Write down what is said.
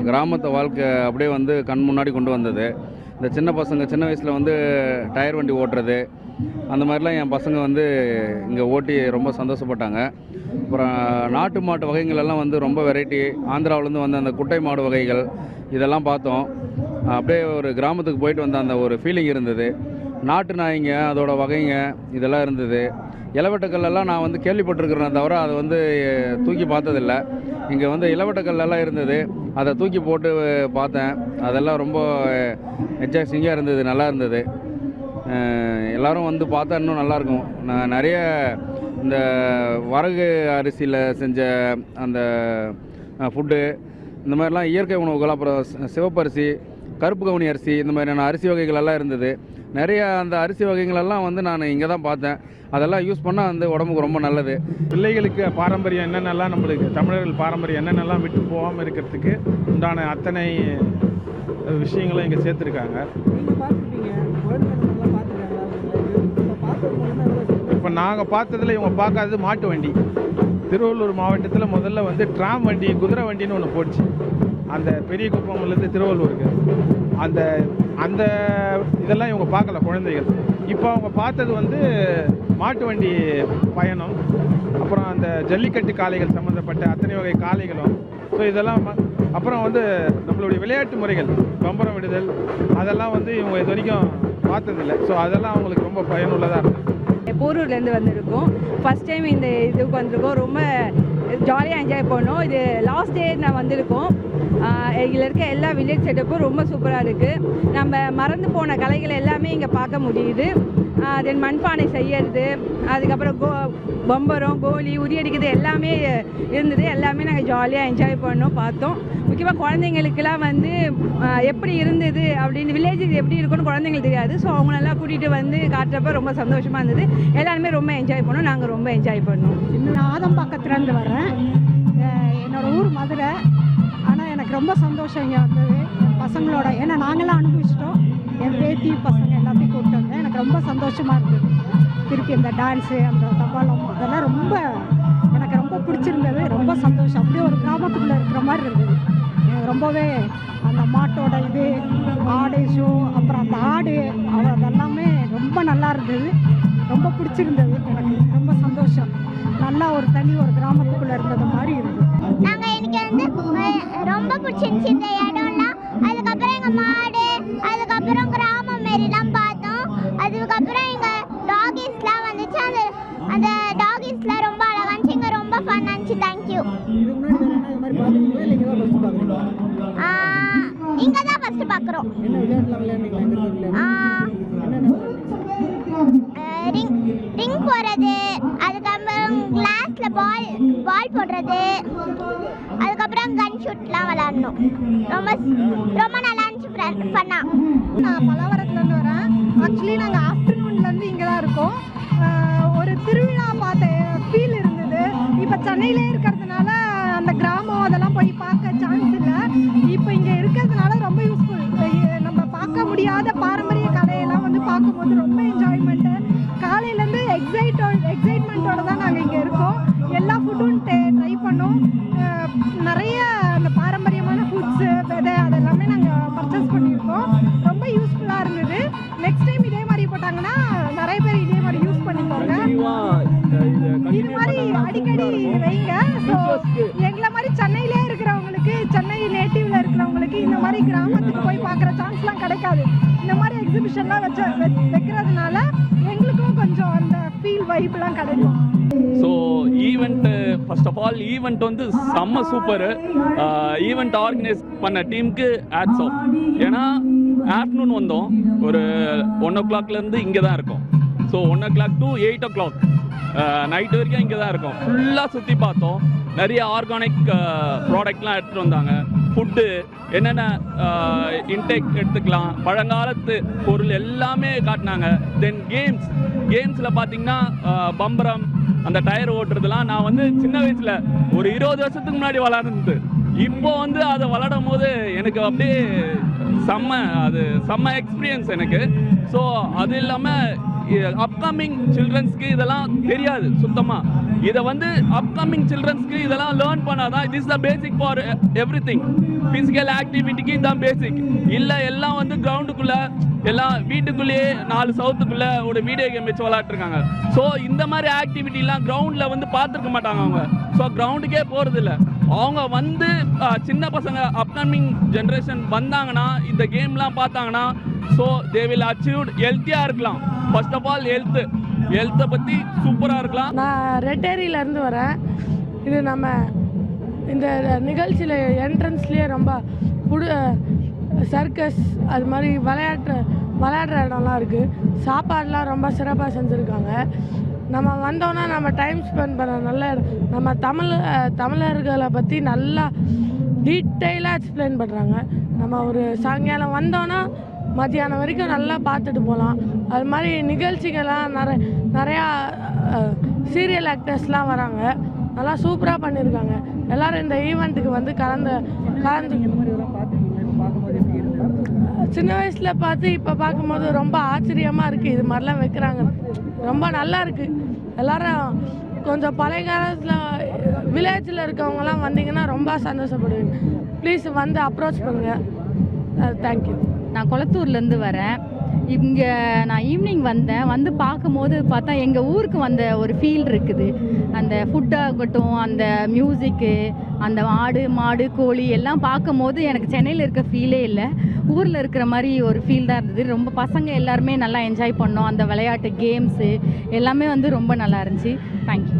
கிராமத்து வாழ்க்கை அப்படியே வந்து கண் முன்னாடி கொண்டு வந்தது. இந்த சின்ன பசங்க சின்ன வயசில் வந்து டயர் வண்டி ஓட்டுறது அந்த மாதிரிலாம் என் பசங்க வந்து இங்கே ஓட்டி ரொம்ப சந்தோஷப்பட்டாங்க. அப்புறம் நாட்டு மாட்டு வகைகள் எல்லாம் வந்து ரொம்ப வெரைட்டி, ஆந்திராவிலேருந்து வந்த அந்த குட்டை மாடு வகைகள் இதெல்லாம் பார்த்தோம். அப்படியே ஒரு கிராமத்துக்கு போயிட்டு வந்த அந்த ஒரு ஃபீலிங் இருந்தது. நாட்டு நாய்ங்க அதோட வகைங்க இதெல்லாம் இருந்தது. இளவட்டக்கல்லாம் நான் வந்து கேள்விப்பட்டிருக்கிறேன் தவிர அதை வந்து தூக்கி பார்த்ததில்லை. இங்கே வந்து இளவட்டக்கல்லாம் இருந்தது, அதை தூக்கி போட்டு பார்த்தேன். அதெல்லாம் ரொம்ப எக்ஸைட்டிங்காக இருந்தது, நல்லா இருந்தது. எல்லோரும் வந்து பார்த்தா இன்னும் நல்லாயிருக்கும். நான் நிறைய இந்த வரகு அரிசியில் செஞ்ச அந்த ஃபுட்டு, இந்த மாதிரிலாம் இயற்கை உணவுகள், அப்புறம் சிவப்பரிசி, கருப்பு கவுனி அரிசி, இந்த மாதிரியான அரிசி வகைகள் எல்லாம் இருந்தது. நிறைய அந்த அரிசி வகைகளெல்லாம் வந்து நான் இங்கே தான் பார்த்தேன். அதெல்லாம் யூஸ் பண்ணால் வந்து உடம்புக்கு ரொம்ப நல்லது. பிள்ளைகளுக்கு பாரம்பரியம் என்னென்னலாம், நம்மளுக்கு தமிழர்கள் பாரம்பரியம் என்னென்னலாம் விட்டு போகாமல் இருக்கிறதுக்கு உண்டான அத்தனை விஷயங்களும் இங்கே சேர்த்துருக்காங்க. இப்போ நாங்கள் பார்த்ததில் இவங்க பார்க்காதது மாட்டு வண்டி. திருவள்ளூர் மாவட்டத்தில் முதல்ல வந்து ட்ராம் வண்டி, குதிரை வண்டின்னு ஒன்று போச்சு. அந்த பெரிய குப்பம்லேருந்து திருவள்ளூருக்கு அந்த அந்த இதெல்லாம் இவங்க பார்க்கல குழந்தைகள். இப்போ அவங்க பார்த்தது வந்து மாட்டு வண்டி பயணம், அப்புறம் அந்த ஜல்லிக்கட்டு காளைகள் சம்மந்தப்பட்ட அத்தனை வகை காளைகளும். ஸோ இதெல்லாம் அப்புறம் வந்து நம்மளுடைய விளையாட்டு முறைகள், பம்பரம் விடுதல், அதெல்லாம் வந்து இவங்க இது வரைக்கும் பார்த்ததில்லை. ஸோ அதெல்லாம் அவங்களுக்கு ரொம்ப பயனுள்ளதாக இருக்குது. போரூர்லேருந்து வந்திருக்கோம். ஃபஸ்ட் டைம் இந்த இதுக்கு வந்திருக்கோம். ரொம்ப ஜாலியாக என்ஜாய் பண்ணோம். இது லாஸ்ட் டே நான் வந்திருக்கோம். இதில் இருக்க எல்லா வில்லேஜ் செட்டப்பும் ரொம்ப சூப்பராக இருக்குது. நம்ம மறந்து போன கலைகள் எல்லாமே இங்கே பார்க்க முடியுது. தென் மண்பானை செய்யறது, அதுக்கப்புறம் பம்பரம், கோலி, உரியடிக்கிறது எல்லாமே இருந்தது. எல்லாமே நாங்கள் ஜாலியாக என்ஜாய் பண்ணோம், பார்த்தோம். முக்கியமாக குழந்தைங்களுக்கெல்லாம் வந்து எப்படி இருந்தது அப்படின்னு, வில்லேஜ் எப்படி இருக்குன்னு குழந்தைங்களுக்கு தெரியாது. ஸோ அவங்களெல்லாம் கூட்டிகிட்டு வந்து காட்டுறப்ப ரொம்ப சந்தோஷமாக இருந்தது. எல்லாருமே ரொம்ப என்ஜாய் பண்ணோம், நாங்கள் ரொம்ப என்ஜாய் பண்ணோம். நான் ஆதம்பாக்கத்துலேருந்து வரேன். என்னோடய ஊர் மதுரை. ஆனால் எனக்கு ரொம்ப சந்தோஷம் இங்கே வந்தது என் பசங்களோட. ஏன்னா நாங்களாம் அனுபவிச்சிட்டோம். என் பேத்தி பசங்க எல்லாத்தையும் கூப்பிட்டு வந்தேன். எனக்கு ரொம்ப சந்தோஷமாக இருந்தது. திருப்பி இந்த டான்ஸு, அந்த தபாலம், அதெல்லாம் எனக்கு ரொம்ப பிடிச்சிருந்தது. ரொம்ப சந்தோஷம். அப்படியே ஒரு கிராமத்துக்குள்ளே இருக்கிற மாதிரி இருந்தது. எனக்கு ரொம்பவே அந்த மாட்டோட இது, ஆடு ஷோ, அப்புறம் அந்த ஆடு அதெல்லாமே ரொம்ப நல்லா இருந்தது. ரொம்ப பிடிச்சிருந்தது. எனக்கு ரொம்ப சந்தோஷம். நல்லா ஒரு கிராமத்துக்குள்ளே இருந்தது மாதிரி இருந்தது. நாங்கள் எனக்கு வந்து ரொம்ப பிடிச்சிருந்துச்சி இந்த இடம்லாம். அதுக்கப்புறம் எங்கள் மாடு, அதுக்கப்புறம் கிராமம் மாரிலாம் பார்த்தோம். அதுக்கப்புறம் எங்கள் டாகிஸ்லாம் வந்துச்சு. அந்த டாகிஸ்லாம் ரொம்ப அழகாக இருந்துச்சு. இங்கே ரொம்ப ஃபன்னாக இருந்துச்சு. தேங்க்யூ. இங்கே தான் ஃபஸ்ட்டு பார்க்குறோம். ரிங் போடுறது, அதுக்கப்புறம் கிளாஸில் பால் போடுறது, அதுக்கப்புறம் கன் ஷூட்லாம் விளாடணும். ரொம்ப ரொம்ப நல்லா இருந்துச்சு, ஃபன்னா. நான் பலவரத்துலேருந்து வரேன். ஆக்சுவலி நாங்கள் ஆஃப்டர்நூன்லேருந்து இங்கே தான் இருக்கோம். ஒரு திருவிழா பார்த்த ஃபீல் இருந்தது. இப்போ சென்னையிலே இருக்கிறதுனால அந்த கிராமம் அதெல்லாம் போய் பார்க்க சான்ஸ் இல்லை. இப்போ இங்கே இருக்கிறதுனால ரொம்ப யூஸ்ஃபுல். நம்ம பார்க்க முடியாத பாரம்பரிய கலையெல்லாம் வந்து பார்க்கும்போது ரொம்ப என்ஜாய்மெண்ட்டு. காலையிலேருந்து எக்ஸைட்மெண்ட்டோட தான் நாங்கள் இங்கே இருக்கோம். எல்லா ஃபுட்டும் ட்ரை பண்ணோம். நிறைய அந்த பாரம்பரியமான ஃபுட்ஸு, விதை அதெல்லாமே நாங்கள் பர்ச்சேஸ் பண்ணியிருக்கோம். ரொம்ப யூஸ்ஃபுல்லாக இருந்தது. நெக்ஸ்ட் டைம் இதே மாதிரி போட்டாங்கன்னா நிறைய பேர் இதே மாதிரி யூஸ் பண்ணிக்கோங்க. இது மாதிரி அடிக்கடி வைங்க. ஸோ எங்களை மாதிரி சென்னையிலே இருக்கிறவங்களுக்கு, சென்னை நேட்டிவ்ல இருக்கிறவங்களுக்கு இந்த மாதிரி கிராமத்துக்கு போய் பார்க்குற சான்ஸ்லாம் கிடைக்காது. இந்த மாதிரி எக்ஸிபிஷன்லாம் வைக்கிறதுனால எங்களுக்கும் கொஞ்சம் அந்த ஃபீல் வைப்லாம் கிடைக்கும். So event, first of all event வந்து செம்ம சூப்பரு. ஈவெண்ட் ஆர்கனைஸ் பண்ண டீமுக்கு ஹேட்ஸ் ஆஃப். ஏன்னா ஆஃப்டர்நூன் வந்தோம், ஒரு 1 o'clockலேருந்து இங்கே தான் இருக்கோம். So 1 o'clock to 8 o'clock night வரைக்கும் இங்கே தான் இருக்கோம். ஃபுல்லாக சுற்றி பார்த்தோம். நிறைய ஆர்கானிக் ப்ராடக்ட்லாம் எடுத்துகிட்டு வந்தாங்க. ஃபுட்டு என்னென்ன இன்டேக் எடுத்துக்கலாம், பழங்காலத்து பொருள் எல்லாமே காட்டினாங்க. தென் கேம்ஸில் பார்த்தீங்கன்னா பம்பரம், அந்த டயர் ஓட்டுறதுலாம் நான் வந்து சின்ன வயசில் ஒரு 20 வருஷத்துக்கு முன்னாடி விளாடுறது. இப்போ வந்து அதை விளாடும் போது எனக்கு அப்படியே செம்ம எக்ஸ்பீரியன்ஸ் எனக்கு. ஸோ அது இல்லாமல் அப்கமிங் சில்ட்ரன்ஸ்க்கு இதெல்லாம் தெரியாது சுத்தமாக. இதை வந்து அப்கமிங் சில்ட்ரன்ஸ்க்கு இதெல்லாம் லேர்ன் பண்ணாதான் it is the basic for everything. Physical ஆக்டிவிட்டிக்கு இதுதான் பேசிக். இல்லை எல்லாம் வந்து கிரவுண்டுக்குள்ளே எல்லாம் வீட்டுக்குள்ளேயே 4 சவுத்துக்குள்ளே ஒரு வீடியோ கேம் வச்சு விளாட்ருக்காங்க. ஸோ இந்த மாதிரி ஆக்டிவிட்டிலாம் கிரவுண்டில் வந்து பார்த்துருக்க மாட்டாங்க அவங்க. ஸோ கிரவுண்டுக்கே போகிறதில்ல. அவங்க வந்து சின்ன பசங்க அப்கமிங் ஜென்ரேஷன் வந்தாங்கன்னா இந்த கேம்லாம் பார்த்தாங்கன்னா ஸோ தே வில் அச்சீவ் ஹெல்த்தியாக இருக்கலாம். ஃபர்ஸ்ட் ஆஃப் ஆல் ஹெல்த்தை பற்றி சூப்பராக இருக்கலாம். நான் ரெட்டேரியிலேருந்து வரேன். இது நம்ம இந்த நிகழ்ச்சியில் என்ட்ரன்ஸ்லேயே ரொம்ப சர்க்கஸ் அது மாதிரி விளையாடுற இடம்லாம் இருக்குது. சாப்பாடெலாம் ரொம்ப சிறப்பாக செஞ்சுருக்காங்க. நம்ம வந்தோன்னா நம்ம டைம் ஸ்பெண்ட் பண்ண நல்ல நம்ம தமிழர்களை பற்றி நல்லா டீட்டெயிலாக எக்ஸ்பிளைன் பண்ணுறாங்க. நம்ம ஒரு சாயங்காலம் வந்தோன்னா மத்தியானம் வரைக்கும் நல்லா பார்த்துட்டு போகலாம். அது மாதிரி நிகழ்ச்சிகள்லாம் நிறையா சீரியல் ஆக்டர்ஸ்லாம் வராங்க. நல்லா சூப்பராக பண்ணியிருக்காங்க. எல்லோரும் இந்த ஈவெண்ட்டுக்கு வந்து கலந்து சின்ன வயசில் பார்த்து இப்போ பார்க்கும்போது ரொம்ப ஆச்சரியமாக இருக்குது. இது மாதிரிலாம் வைக்கிறாங்க, ரொம்ப நல்லா இருக்குது. எல்லோரும் கொஞ்சம் பழைய காலத்தில் வில்லேஜில் இருக்கவங்கலாம் வந்தீங்கன்னா ரொம்ப சந்தோஷப்படுவீங்க. ப்ளீஸ் வந்து அப்ரோச் பண்ணுங்கள். தேங்க்யூ. நான் கொளத்தூர்லேருந்து வரேன். இங்கே நான் ஈவினிங் வந்து பார்க்கும்போது பார்த்தா எங்கள் ஊருக்கு வந்த ஒரு ஃபீல் இருக்குது. அந்த ஃபுட்டாகட்டும், அந்த மியூசிக்கு, அந்த ஆடு மாடு கோழி எல்லாம் பார்க்கும்போது எனக்கு சென்னையில் இருக்க ஃபீலே இல்லை, ஊரில் இருக்கிற மாதிரி ஒரு ஃபீல் தான் இருந்தது. ரொம்ப பசங்க எல்லாருமே நல்லா என்ஜாய் பண்ணோம். அந்த விளையாட்டு கேம்ஸு எல்லாமே வந்து ரொம்ப நல்லா இருந்துச்சு. தேங்க்யூ.